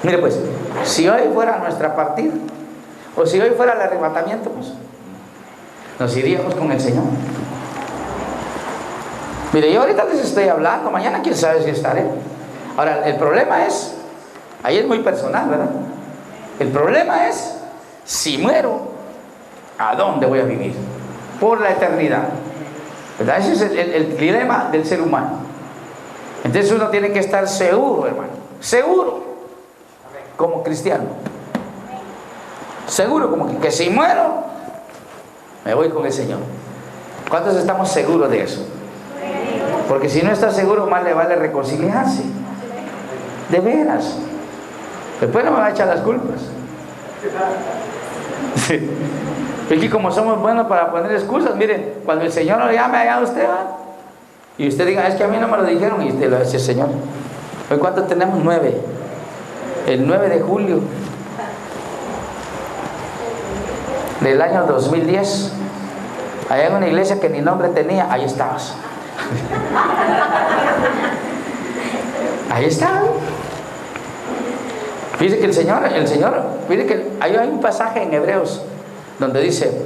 mire pues, si hoy fuera nuestra partida, o si hoy fuera el arrebatamiento, pues nos iríamos con el Señor. Mire, yo ahorita les estoy hablando, mañana quién sabe si estaré. Ahora, el problema es, ahí es muy personal, ¿verdad? El problema es, si muero, ¿a dónde voy a vivir? Por la eternidad, ¿verdad? Ese es el dilema del ser humano. Entonces uno tiene que estar seguro, hermano, seguro, como cristiano, seguro como que si muero, me voy con el Señor. ¿Cuántos estamos seguros de eso? Porque si no está seguro, más le vale reconciliarse. De veras. Después no me va a echar las culpas. Sí. Es que como somos buenos para poner excusas, miren, cuando el Señor lo llame allá a usted, ¿va? Y usted diga, es que a mí no me lo dijeron, y usted lo dice, Señor, ¿hoy cuánto tenemos? 9. El 9 de julio del año 2010, allá en una iglesia que ni nombre tenía, ahí estabas. Ahí está. Fíjese que el Señor, fíjese que hay un pasaje en Hebreos donde dice,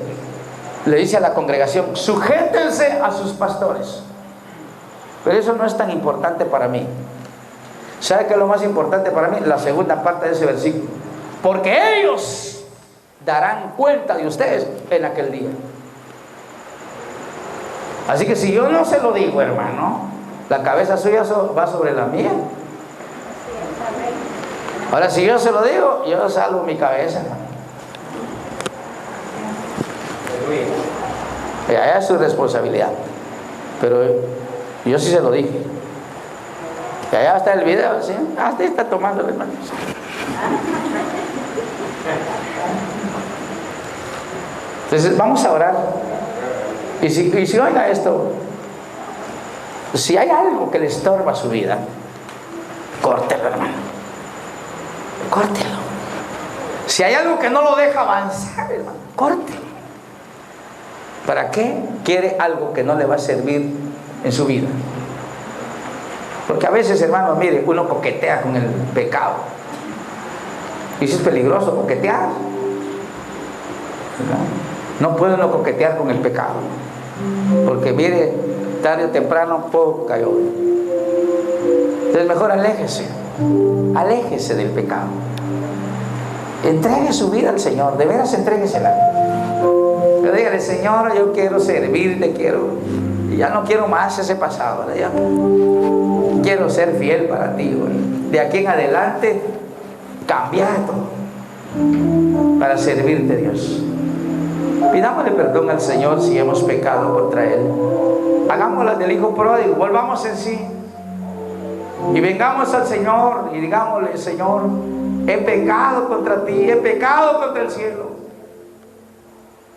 le dice a la congregación, sujétense a sus pastores. Pero eso no es tan importante para mí. ¿Sabe qué es lo más importante para mí? La segunda parte de ese versículo. Porque ellos darán cuenta de ustedes en aquel día. Así que si yo no se lo digo, hermano, la cabeza suya va sobre la mía. Ahora, si yo se lo digo, yo salvo mi cabeza. Ya es su responsabilidad. Pero yo sí se lo dije. Y allá está el video, ¿sí? Hasta está tomando, hermano. Entonces, vamos a orar. Y si oiga esto, si hay algo que le estorba su vida, córtelo, hermano. Córtelo. Si hay algo que no lo deja avanzar, hermano, córtelo. ¿Para qué quiere algo que no le va a servir en su vida? Porque a veces, hermano, mire, uno coquetea con el pecado. Y eso es peligroso, coquetear, ¿verdad? No puede uno coquetear con el pecado. Porque mire, tarde o temprano, poco cayó. Entonces mejor aléjese. Aléjese del pecado. Entregue su vida al Señor. De veras, entréguesela. Pero dígale, Señor, yo quiero servirte, y ya no quiero más ese pasado, ¿verdad? Ya quiero ser fiel para ti, güey. De aquí en adelante, cambiar todo para servirte, Dios. Pidámosle perdón al Señor si hemos pecado contra Él. Hagámoslo del hijo pródigo, volvamos en sí y vengamos al Señor y digámosle, Señor, he pecado contra ti, he pecado contra el cielo.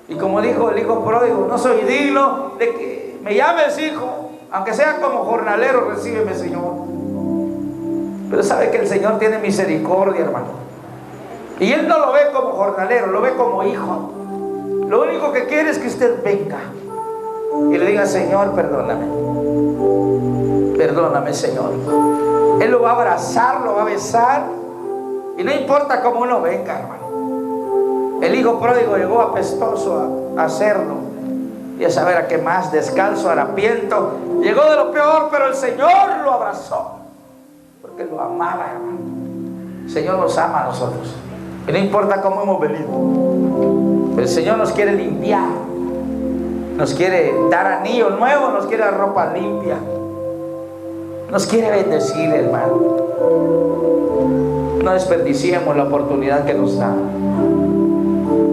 Y como dijo el hijo pródigo, no soy digno de que me llames hijo, aunque sea como jornalero, recíbeme, Señor. Pero sabe que el Señor tiene misericordia, hermano, y Él no lo ve como jornalero, lo ve como hijo. Lo único que quiere es que usted venga y le diga, Señor, perdóname. Perdóname, Señor. Él lo va a abrazar, lo va a besar. Y no importa cómo uno venga, hermano. El hijo pródigo llegó apestoso a cerdo y a saber a qué más, descalzo, harapiento. Llegó de lo peor, pero el Señor lo abrazó porque lo amaba, hermano. El Señor nos ama a nosotros y no importa cómo hemos venido. El Señor nos quiere limpiar, nos quiere dar anillo nuevo, nos quiere dar ropa limpia, nos quiere bendecir, hermano. No desperdiciemos la oportunidad que nos da.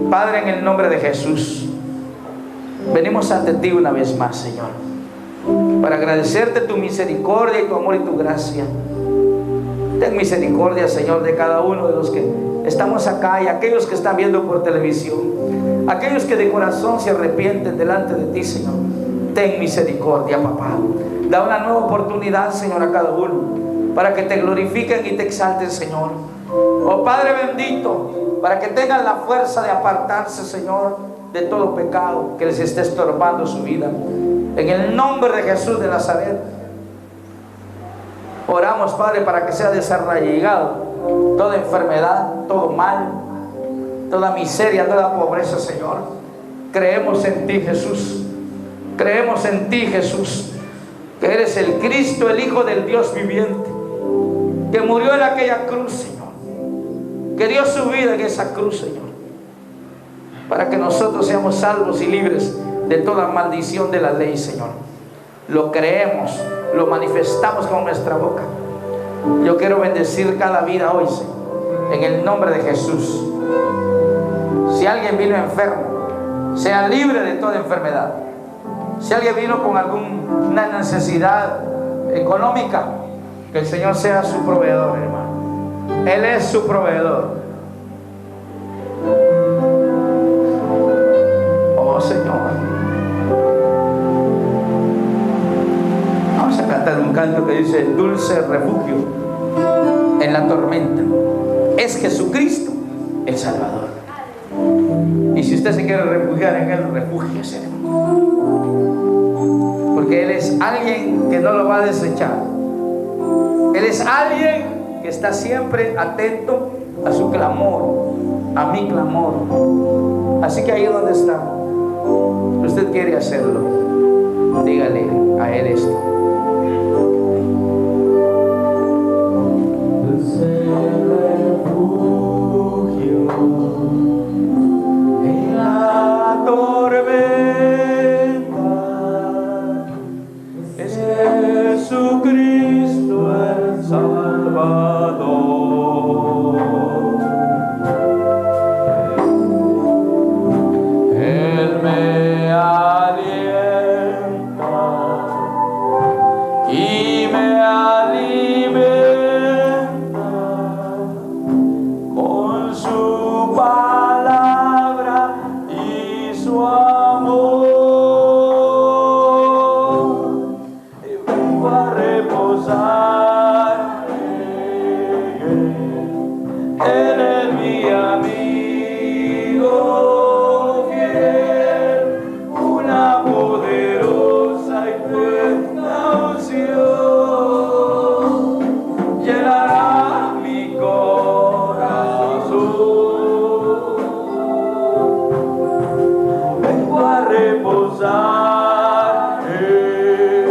Padre, en el nombre de Jesús, venimos ante ti una vez más, Señor, para agradecerte tu misericordia y tu amor y tu gracia. Ten misericordia, Señor, de cada uno de los que estamos acá y aquellos que están viendo por televisión, aquellos que de corazón se arrepienten delante de ti, Señor. Ten misericordia, papá. Da una nueva oportunidad, Señor, a cada uno, para que te glorifiquen y te exalten, Señor. Oh Padre bendito, para que tengan la fuerza de apartarse, Señor, de todo pecado que les esté estorbando su vida. En el nombre de Jesús de Nazaret, oramos, Padre, para que sea desarraigado toda enfermedad, todo mal, toda miseria, toda pobreza, Señor. Creemos en ti, Jesús. Creemos en ti, Jesús, que eres el Cristo, el Hijo del Dios viviente, que murió en aquella cruz, Señor, que dio su vida en esa cruz, Señor, para que nosotros seamos salvos y libres de toda maldición de la ley, Señor. Lo creemos, lo manifestamos con nuestra boca. Yo quiero bendecir cada vida hoy, Señor, en el nombre de Jesús. Si alguien vino enfermo, sea libre de toda enfermedad. Si alguien vino con alguna necesidad económica, que el Señor sea su proveedor, hermano. Él es su proveedor. Oh, Señor. Vamos a cantar un canto que dice: dulce refugio en la tormenta es Jesucristo el Salvador. Y si usted se quiere refugiar en Él, refúgiese, porque Él es alguien que no lo va a desechar. Él es alguien que está siempre atento a su clamor, a mi clamor. Así que ahí donde está, usted quiere hacerlo, dígale a Él esto: dulce refugio en la tormenta es Jesucristo el Salvador. Él me alienta y me alimenta con su palabra y su amor. Y vengo a reposar en Él. Él es mi amigo fiel, una poderosa y fuerte unción llenará mi corazón. Vengo a reposar en Él.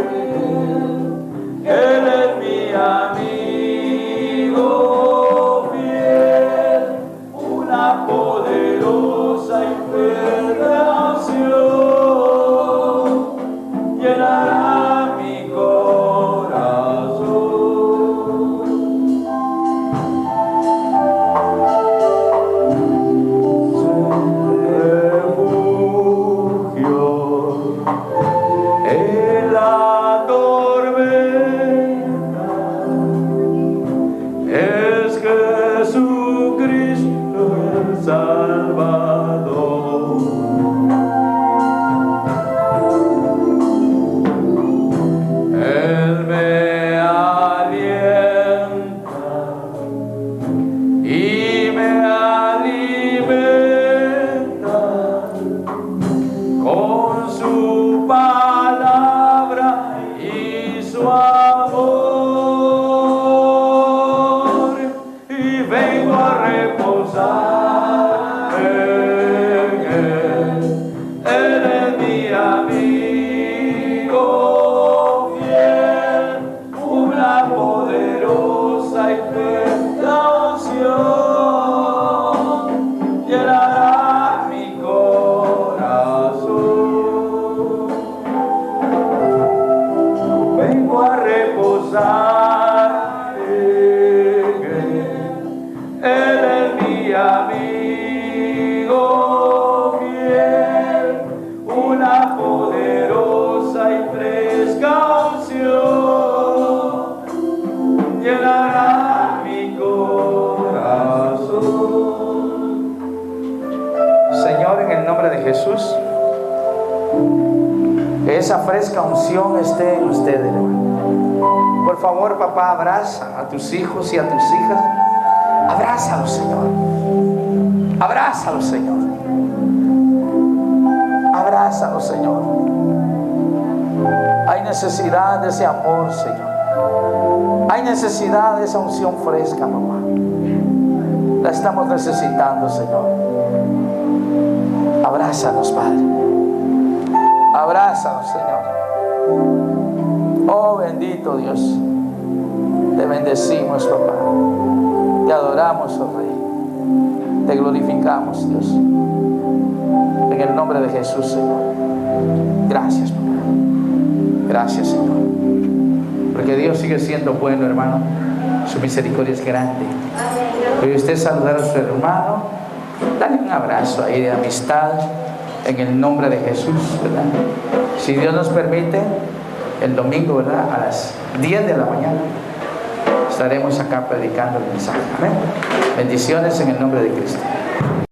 Él es mi amigo fiel, una poderosa y fuerte unción llenará mi corazón. Refugio en la tormenta es Jesucristo el Salvador. Él me alienta y me alimenta con su palabra alegre. Él es mi amigo fiel, una poderosa y fresca unción llenará mi corazón. Señor, en el nombre de Jesús, que esa fresca unción esté en ustedes, hermano. Por favor, papá, abraza a tus hijos y a tus hijas. Abrázalos, Señor. Abrázalos, Señor. Abrázalos, Señor. Hay necesidad de ese amor, Señor. Hay necesidad de esa unción fresca, papá. La estamos necesitando, Señor. Abrázalos, Padre. Abrázanos, Señor. Oh, bendito Dios. Te bendecimos, papá. Te adoramos, oh Rey. Te glorificamos, Dios. En el nombre de Jesús, Señor. Gracias, papá. Gracias, Señor. Porque Dios sigue siendo bueno, hermano. Su misericordia es grande. Puede usted saludar a su hermano. Dale un abrazo ahí de amistad. En el nombre de Jesús, ¿verdad? Si Dios nos permite, el domingo, ¿verdad? A las 10 de la mañana estaremos acá predicando el mensaje. Amén. Bendiciones en el nombre de Cristo.